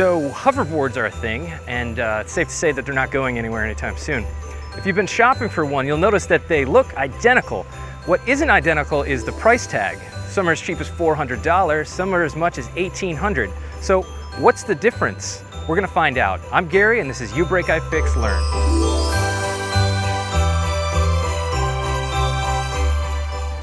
So hoverboards are a thing, and it's safe to say that they're not going anywhere anytime soon. If you've been shopping for one, you'll notice that they look identical. What isn't identical is the price tag. Some are as cheap as $400, some are as much as $1,800. So what's the difference? We're gonna find out. I'm Gary, and this is uBreakiFix Learn.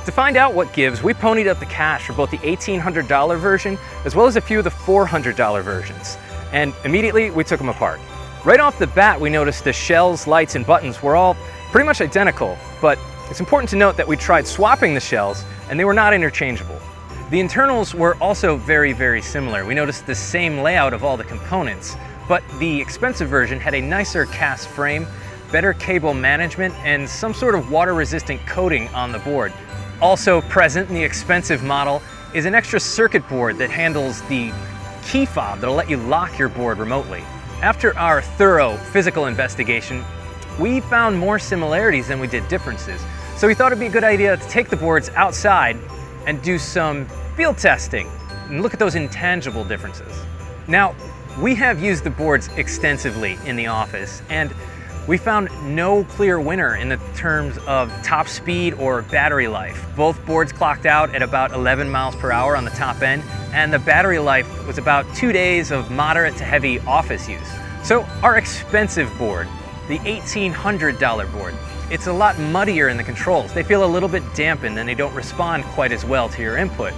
To find out what gives, we ponied up the cash for both the $1,800 version as well as a few of the $400 versions. And immediately we took them apart. Right off the bat, we noticed the shells, lights, and buttons were all pretty much identical, but it's important to note that we tried swapping the shells and they were not interchangeable. The internals were also very, very similar. We noticed the same layout of all the components, but the expensive version had a nicer cast frame, better cable management, and some sort of water-resistant coating on the board. Also present in the expensive model is an extra circuit board that handles the key fob that'll let you lock your board remotely. After our thorough physical investigation, we found more similarities than we did differences. So we thought it'd be a good idea to take the boards outside and do some field testing and look at those intangible differences. Now, we have used the boards extensively in the office, and we found no clear winner in the terms of top speed or battery life. Both boards clocked out at about 11 miles per hour on the top end, and the battery life was about 2 days of moderate to heavy office use. So our expensive board, the $1,800 board, it's a lot muddier in the controls. They feel a little bit dampened and they don't respond quite as well to your input.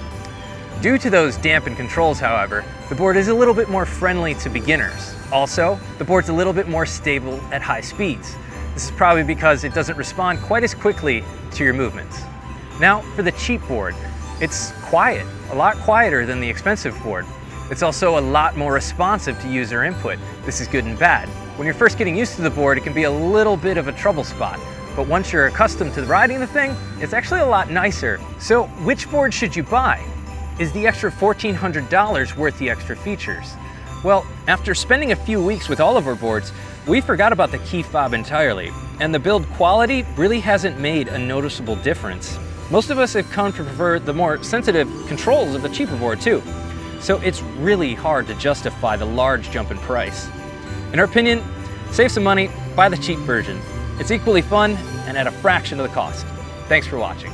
Due to those dampened controls, however, the board is a little bit more friendly to beginners. Also, the board's a little bit more stable at high speeds. This is probably because it doesn't respond quite as quickly to your movements. Now, for the cheap board, it's quiet, a lot quieter than the expensive board. It's also a lot more responsive to user input. This is good and bad. When you're first getting used to the board, it can be a little bit of a trouble spot. But once you're accustomed to riding the thing, it's actually a lot nicer. So which board should you buy? Is the extra $1,400 worth the extra features? Well, after spending a few weeks with all of our boards, we forgot about the key fob entirely, and the build quality really hasn't made a noticeable difference. Most of us have come to prefer the more sensitive controls of the cheaper board too. So it's really hard to justify the large jump in price. In our opinion, save some money, buy the cheap version. It's equally fun and at a fraction of the cost. Thanks for watching.